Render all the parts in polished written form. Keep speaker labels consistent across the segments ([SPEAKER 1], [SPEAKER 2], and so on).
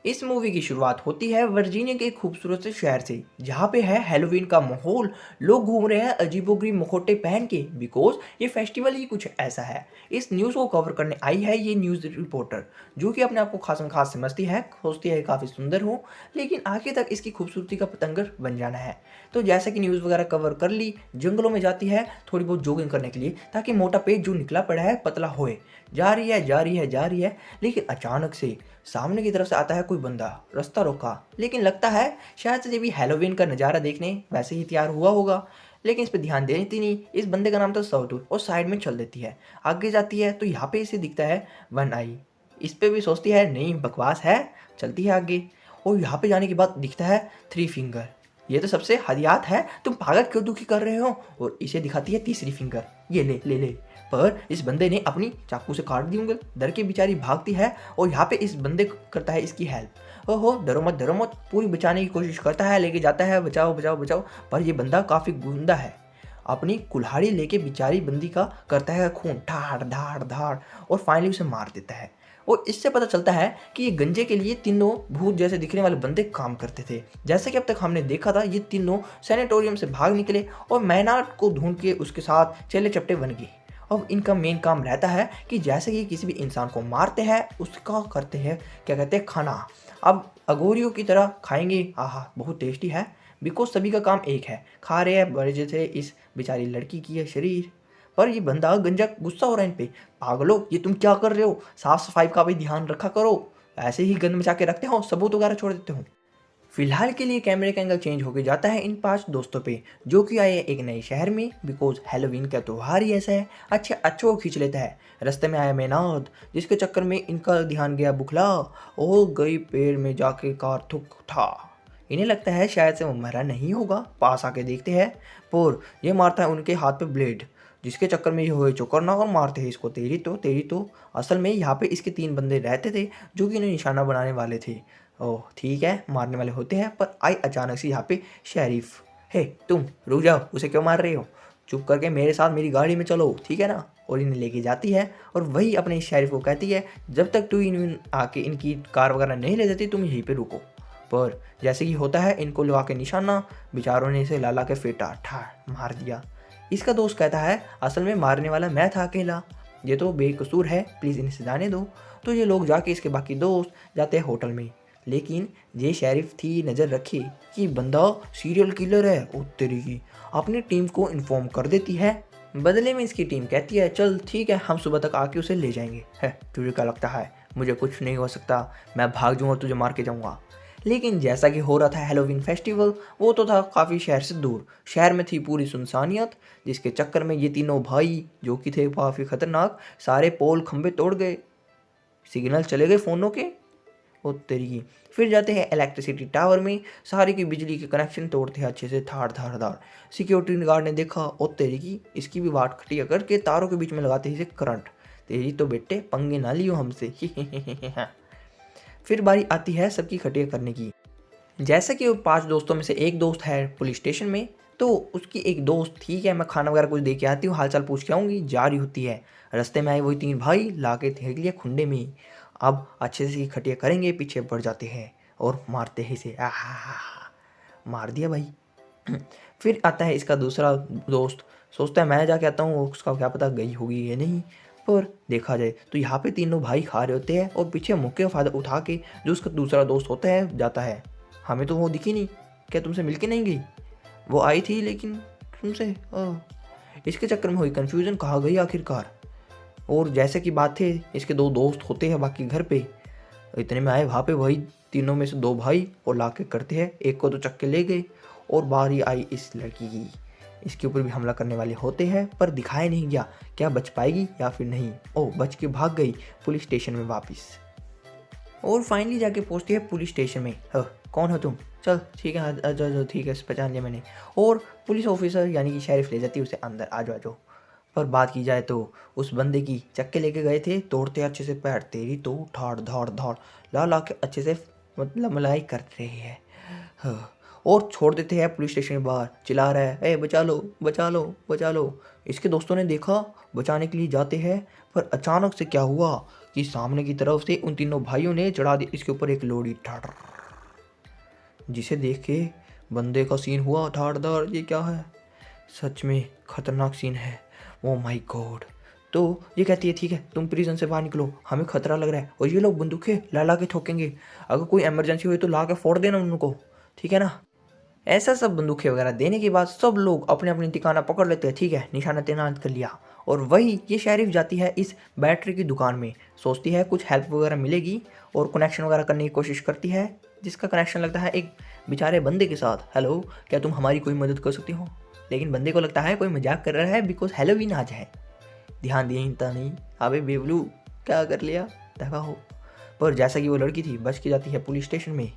[SPEAKER 1] इस मूवी की शुरुआत होती है वर्जीनिया के एक खूबसूरत से शहर से, जहाँ पे है हैलोवीन का माहौल। लोग घूम रहे हैं अजीबोगरीब मुखौटे पहन के, बिकॉज ये फेस्टिवल ही कुछ ऐसा है। इस न्यूज़ को कवर करने आई है ये न्यूज़ रिपोर्टर, जो कि अपने आप को खास खास समझती है, सोचती है काफ़ी सुंदर हो, लेकिन आखिर तक इसकी खूबसूरती का पतंगर बन जाना है। तो जैसे कि न्यूज़ वगैरह कवर कर ली, जंगलों में जाती है थोड़ी बहुत जॉगिंग करने के लिए, ताकि मोटा पेट जो निकला पड़ा है पतला होए। जा रही है जा रही है जा रही है, लेकिन अचानक से सामने की तरफ से आता है कोई बंदा। रास्ता रोका, लेकिन लगता है शायद से ये भी हैलोवीन का नज़ारा देखने वैसे ही तैयार हुआ होगा, लेकिन इस पर ध्यान देती नहीं। इस बंदे का नाम था सवदूर, और साइड में चल देती है। आगे जाती है तो यहाँ पे इसे दिखता है वन आई। इस पे भी सोचती है नहीं बकवास है, चलती है आगे। और यहाँ पे जाने के बाद दिखता है थ्री फिंगर। ये तो सबसे हदियात है, तुम पागल क्यों दुखी कर रहे हो। और इसे दिखाती है तीसरी फिंगर, ये ले ले ले। पर इस बंदे ने अपनी चाकू से काट दी उंगल। डर के बेचारी भागती है, और यहाँ पे इस बंदे करता है इसकी हेल्प। ओहो डरो मत, पूरी बचाने की कोशिश करता है, लेके जाता है बचाओ बचाओ बचाओ। पर ये बंदा काफ़ी गुंडा है, अपनी कुल्हाड़ी लेके बेचारी बंदी का करता है खून ठाड़ धाड़ धाड़, और फाइनली उसे मार देता है। और इससे पता चलता है कि ये गंजे के लिए तीनों भूत जैसे दिखने वाले बंदे काम करते थे। जैसे कि अब तक हमने देखा था, ये तीनों सैनिटोरियम से भाग निकले और मैनार्ड को ढूंढ के उसके साथ चेले चपटे बन गए। अब इनका मेन काम रहता है कि जैसे कि किसी भी इंसान को मारते हैं उसका करते हैं क्या कहते हैं खाना। अब अगोरियों की तरह खाएंगे, आहा बहुत टेस्टी है। बिकॉज सभी का काम एक है, खा रहे हैं बड़े जैसे इस बेचारी लड़की की है शरीर। पर ये बंदा गंजा गुस्सा हो रहा है इन पे, पागलो ये तुम क्या कर रहे हो, साफ सफाई का भी ध्यान रखा करो, ऐसे ही गंद मचा के रखते हो, सबूत वगैरह छोड़ देते हो। फिलहाल के लिए कैमरे का एंगल चेंज होकर जाता है इन 5 दोस्तों पे, जो कि आए हैं एक नए शहर में। बिकॉज हैलोवीन का त्यौहार ही ऐसा है, अच्छे अच्छों को खींच लेता है। रास्ते में आया मेनाद, जिसके चक्कर में इनका ध्यान गया बुखला, और गई पेड़ में जाके कार थुक उठा। इन्हें लगता है शायद से वो मरा नहीं होगा, पास आके देखते हैं, पर ये मारता है उनके हाथ पे ब्लेड, जिसके चक्कर में ये हुए चौकरना और मारते हैं इसको तेरी तो। असल में यहाँ पे इसके 3 बंदे रहते थे, जो कि इन्हें निशाना बनाने वाले थे। ओह ठीक है, मारने वाले होते हैं, पर आई अचानक से यहाँ पे शेरिफ। हे तुम रुक जाओ, उसे क्यों मार रहे हो, चुप करके मेरे साथ मेरी गाड़ी में चलो, ठीक है ना। और इन्हें लेके जाती है, और वही अपने शेरिफ को कहती है जब तक तू इन आके इनकी कार वगैरह नहीं ले जाती तुम यहीं पे रुको। पर जैसे कि होता है इनको लगा के निशाना, बेचारों ने इसे लाला के फेटा ठाड़ मार दिया। इसका दोस्त कहता है असल में मारने वाला मैं था अकेला, ये तो बेकसूर है, प्लीज़ इन्हें जाने दो। तो ये लोग जाके इसके बाकी दोस्त जाते हैं होटल में, लेकिन ये शेरिफ थी नज़र रखी कि बंदा सीरियल किलर है, ओ तेरी की, अपनी टीम को इन्फॉर्म कर देती है। बदले में इसकी टीम कहती है चल ठीक है, हम सुबह तक आके उसे ले जाएंगे। है तुझे क्या लगता है मुझे कुछ नहीं हो सकता, मैं भाग जाऊँगा तुझे मार के जाऊँगा। लेकिन जैसा कि हो रहा था हैलोवीन फेस्टिवल, वो तो था काफ़ी शहर से दूर। शहर में थी पूरी सुनसानियत, जिसके चक्कर में ये तीनों भाई जो कि थे काफ़ी खतरनाक, सारे पोल खंबे तोड़ गए, सिग्नल चले गए फ़ोनों के, वो तरीकी। फिर जाते हैं इलेक्ट्रिसिटी टावर में, सारे की बिजली के कनेक्शन तोड़ते हैं अच्छे से धाड़ धाड़ धाड़। सिक्योरिटी गार्ड ने देखा, ओ तरीकी इसकी भी वाट खटिया करके तारों के बीच में लगाते ही से करंट। तेरी तो बेटे पंगे ना लियो हमसे। फिर बारी आती है सबकी खटिया करने की। जैसा कि वो 5 दोस्तों में से एक दोस्त है पुलिस स्टेशन में, तो उसकी एक दोस्त ठीक है मैं खाना वगैरह कुछ दे के आती हूँ, हालचाल पूछ के आऊँगी, जा रही होती है। रास्ते में आए वही 3 भाई ला के फेंक लिया खुंडे में। अब अच्छे से खटिया करेंगे, पीछे बढ़ जाते हैं और मारते हैं इसे। मार दिया भाई। फिर आता है इसका दूसरा दोस्त, सोचता है मैं जाके आता हूँ, उसका क्या पता गई होगी या नहीं। पर देखा जाए तो यहाँ पे तीनों भाई खा रहे होते हैं, और पीछे मौके का फ़ायदा उठा के जो उसका दूसरा दोस्त होता है जाता है। हमें तो वो दिखी नहीं, क्या तुमसे मिल के नहीं गई, वो आई थी लेकिन तुमसे इसके चक्कर में हुई कन्फ्यूज़न, कहाँ गई आखिरकार। और जैसे कि बात थे इसके 2 दोस्त होते हैं बाकी घर पे, इतने में आए वहाँ पे वही तीनों में से 2 भाई, और ला के करते हैं, एक को तो चक्के के ले गए। और बारी आई इस लड़की की, इसके ऊपर भी हमला करने वाले होते हैं, पर दिखाया नहीं गया क्या बच पाएगी या फिर नहीं। ओ बच के भाग गई पुलिस स्टेशन में वापस। और फाइनली जाके पहुंचती है पुलिस स्टेशन में। कौन हो तुम, चल ठीक है आ ठीक है पहचान लिया मैंने। और पुलिस ऑफिसर यानी कि शेरिफ ले जाती है उसे अंदर, आ जाओ। पर बात की जाए तो उस बंदे की चक्के लेके गए थे, तोड़ते अच्छे से पैर, तेरी तो ठाड़ धाड़ धाड़ ला ला के अच्छे से मतलब मलाई कर रहे हैं। और छोड़ देते हैं पुलिस स्टेशन के बाहर, चिल्ला रहा है ए बचा लो बचा लो बचा लो। इसके दोस्तों ने देखा, बचाने के लिए जाते हैं, पर अचानक से क्या हुआ, कि सामने की तरफ से उन तीनों भाइयों ने चढ़ा दी इसके ऊपर एक लोडी ठाड़, जिसे देख के बंदे का सीन हुआ ठाड़दार, ये क्या है, सच में खतरनाक सीन है, ओ माय गॉड। तो ये कहती है ठीक है तुम प्रिजन से बाहर निकलो, हमें खतरा लग रहा है, और ये लोग बंदूकें ला ला के ठोकेंगे, अगर कोई इमरजेंसी हुई तो ला के फोड़ देना उनको, ठीक है ना। ऐसा सब बंदूकें वगैरह देने के बाद सब लोग अपने अपने ठिकाना पकड़ लेते हैं, ठीक है निशाना तैनात कर लिया। और वही ये शेरिफ जाती है इस बैटरी की दुकान में, सोचती है कुछ हेल्प वगैरह मिलेगी और कनेक्शन वगैरह करने की कोशिश करती है, जिसका कनेक्शन लगता है एक बेचारे बंदे के साथ। हेलो, क्या तुम हमारी कोई मदद कर सकती हो? लेकिन बंदे को लगता है कोई मजाक कर रहा है बिकॉज हैलोवीन आज है। ध्यान दिए इनता नहीं, अबे बेबलू क्या कर लिया देखा हो। पर जैसा कि वो लड़की थी बच के जाती है पुलिस स्टेशन में।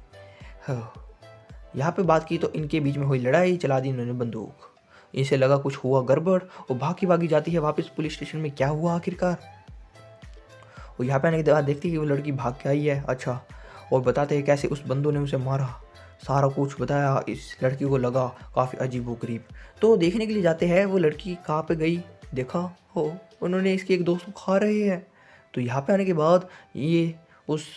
[SPEAKER 1] यहाँ पे बात की तो इनके बीच में हुई लड़ाई, चला दी इन्होंने बंदूक, इसे लगा कुछ हुआ गड़बड़, और भागी भागी जाती है वापस पुलिस स्टेशन में। क्या हुआ आखिरकार? और यहाँ पे आने के बाद देखती है कि वो लड़की भाग के आई है। अच्छा, और बताते हैं कैसे उस बंदों ने उसे मारा, सारा कुछ बताया। इस लड़की को लगा काफ़ी अजीबोगरीब, तो देखने के लिए जाते हैं वो लड़की कहाँ पे गई। देखा हो उन्होंने इसके एक दोस्त को खा रहे हैं। तो यहाँ पे आने के बाद ये उस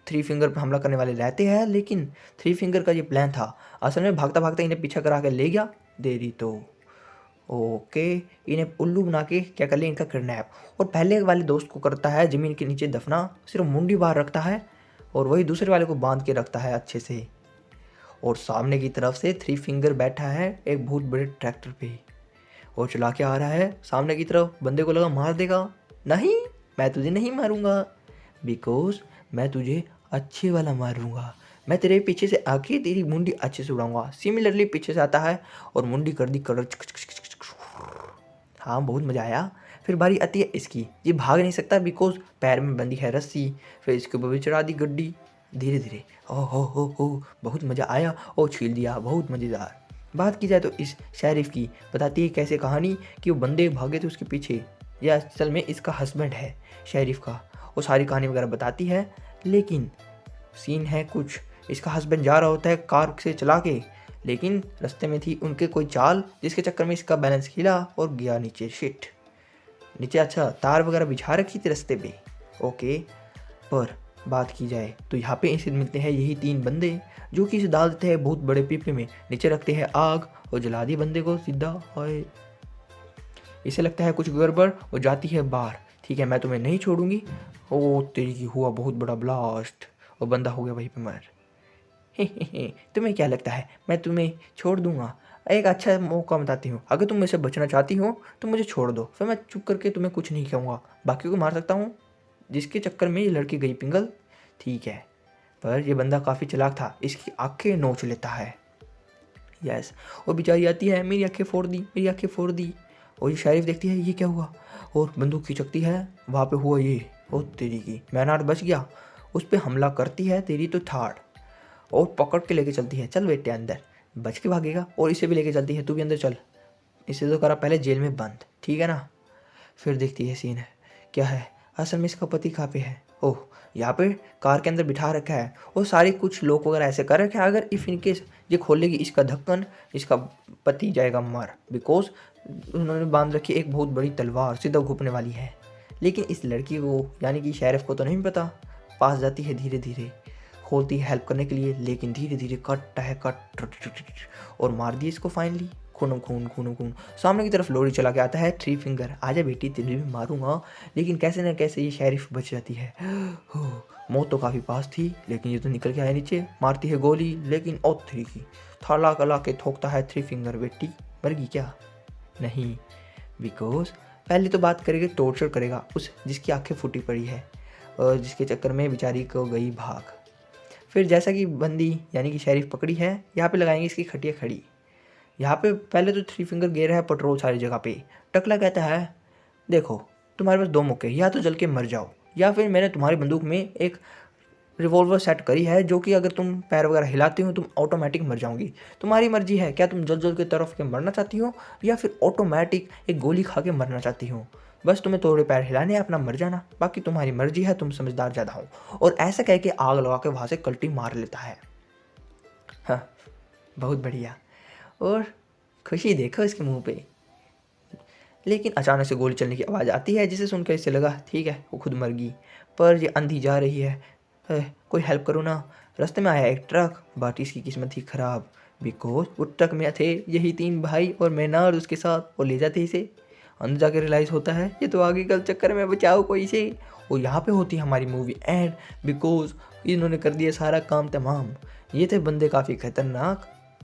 [SPEAKER 1] थ्री फिंगर पर हमला करने वाले रहते हैं, लेकिन थ्री फिंगर का ये प्लान था, असल में भागता भागता इन्हें पीछा करा के ले गया। देरी तो ओके, इन्हें उल्लू बना के क्या कर लिया, इनका किडनैप। और पहले वाले दोस्त को करता है ज़मीन के नीचे दफना, सिर्फ मुंडी बाहर रखता है, और वही दूसरे वाले को बांध के रखता है अच्छे से। और सामने की तरफ से थ्री फिंगर बैठा है एक बहुत बड़े ट्रैक्टर पे और चला के आ रहा है सामने की तरफ। बंदे को लगा मार देगा, नहीं मैं तुझे नहीं मारूंगा, बिकॉज मैं तुझे अच्छे वाला मारूंगा, मैं तेरे पीछे से आके तेरी मुंडी अच्छे से उड़ाऊंगा। सिमिलरली पीछे से आता है और मुंडी कर दी कर। हाँ बहुत मज़ा आया। फिर बारी आती है इसकी, ये भाग नहीं सकता बिकॉज पैर में बंदी है रस्सी। फिर इसके ऊपर भी चढ़ा दी गड्डी धीरे धीरे। हो बहुत मज़ा आया, और छील दिया, बहुत मज़ेदार। बात की जाए तो इस शेरिफ की, बताती है कैसे कहानी कि वो बंदे भागे थे उसके पीछे, यह असल में इसका हस्बैंड है शेरिफ का। वो सारी कहानी वगैरह बताती है, लेकिन सीन है कुछ, इसका हस्बैंड जा रहा होता है कार से चला के, लेकिन रास्ते में थी उनके कोई चाल जिसके चक्कर में इसका बैलेंस हिला और गया नीचे। शिट नीचे, अच्छा तार वगैरह बिछा रखी थी रास्ते पे, ओके। पर बात की जाए तो यहाँ पे इसे मिलते हैं यही तीन बंदे, जो कि इसे डाल देते हैं बहुत बड़े पीपे में, नीचे रखते हैं आग और जला दी बंदे को सीधा। हाय, इसे लगता है कुछ गड़बड़, और जाती है बाहर, ठीक है मैं तुम्हें नहीं छोड़ूंगी। ओ तेरी की हुआ बहुत बड़ा ब्लास्ट, और बंदा हो गया वहीं पे मर। तुम्हें क्या लगता है मैं तुम्हें छोड़ दूंगा? एक अच्छा मौका बताती हूँ, अगर तुम मुझसे बचना चाहती हो तो मुझे छोड़ दो, फिर मैं चुप करके तुम्हें कुछ नहीं कहूँगा, बाकी को मार सकता हूँ। जिसके चक्कर में ये लड़की गई पिंगल, ठीक है। पर ये बंदा काफ़ी चालाक था, इसकी आंखें नोच लेता है। यस, और बेचारी आती है, मेरी आंखें फोड़ दी, मेरी आंखें फोड़ दी। और ये शरीफ देखती है ये क्या हुआ, और बंदूक खिंचकती है, वहाँ पे हुआ ये, ओ तेरी की मैनार्ड बच गया। उस पर हमला करती है तेरी तो ठाड़, और पकड़ के लेके चलती है, चल बेटे अंदर, बच के भागेगा। और इसे भी लेके चलती है, तू भी अंदर चल, इसे तो करा पहले जेल में बंद, ठीक है ना। फिर देखती है सीन है क्या है, असल में इसका पति कहाँ पे है। ओह, यहाँ पे कार के अंदर बिठा रखा है, और सारे कुछ लोग वगैरह ऐसे कर रखे हैं, अगर इफ़ इनकेस ये खोलेगी इसका ढक्कन, इसका पति जाएगा मर, बिकॉज उन्होंने बांध रखी एक बहुत बड़ी तलवार सीधा घुपने वाली है। लेकिन इस लड़की को यानी कि शेरिफ को तो नहीं पता, पास जाती है धीरे धीरे, खोलती है हेल्प करने के लिए, लेकिन धीरे धीरे कट है कट, और मार दी इसको फाइनली, खून खून खून खून। सामने की तरफ लोरी चला के आता है थ्री फिंगर, आजा बेटी तुझे भी मारूंगा, लेकिन कैसे ना कैसे ये शेरिफ बच जाती है। मौत तो काफ़ी पास थी, लेकिन ये तो निकल के आया नीचे, मारती है गोली, लेकिन ओ थ्री की थाला कला के ठोकता है थ्री फिंगर। बेटी मर गई क्या? नहीं, बिकॉज पहले तो बात करेगा, टॉर्चर करेगा उस जिसकी आंखें फूटी पड़ी है, और जिसके चक्कर में बेचारी को गई भाग। फिर जैसा कि बंदी यानी कि शेरिफ पकड़ी है, यहाँ पे लगाएंगे इसकी खटिया खड़ी। यहाँ पे पहले तो थ्री फिंगर गे रहा है पेट्रोल सारी जगह पे। टकला कहता है देखो तुम्हारे पास दो मौके, या तो जल के मर जाओ, या फिर मैंने तुम्हारी बंदूक में एक रिवॉल्वर सेट करी है जो कि अगर तुम पैर वगैरह हिलाते हो तुम ऑटोमेटिक मर जाओगी। तुम्हारी मर्जी है, क्या तुम जल जल की तरफ के मरना चाहती हो, या फिर ऑटोमेटिक एक गोली खा के मरना चाहती हो। बस तुम्हें थोड़े पैर हिलाने अपना मर जाना, बाकी तुम्हारी मर्जी है, तुम समझदार ज़्यादा हो। और ऐसा कह के आग लगा के वहाँ से कल्टी मार लेता है। हाँ बहुत बढ़िया, और खुशी देखो इसके मुंह पे। लेकिन अचानक से गोली चलने की आवाज़ आती है, जिसे सुनकर इसे लगा ठीक है वो खुद मर गई। पर ये अंधी जा रही है। कोई हेल्प करो ना। रास्ते में आया एक ट्रक, बट इसकी किस्मत थी ख़राब, बिकॉज वो ट्रक में थे यही 3 भाई और मैनार्ड उसके साथ, और ले जाते इसे। अंदर जाके रियलाइज़ होता है ये तो आगे कल चक्कर में बचाओ कोई से। और यहाँ पे होती है हमारी मूवी एंड, बिकॉज इन्होंने कर दिया सारा काम तमाम। ये थे बंदे काफ़ी खतरनाक,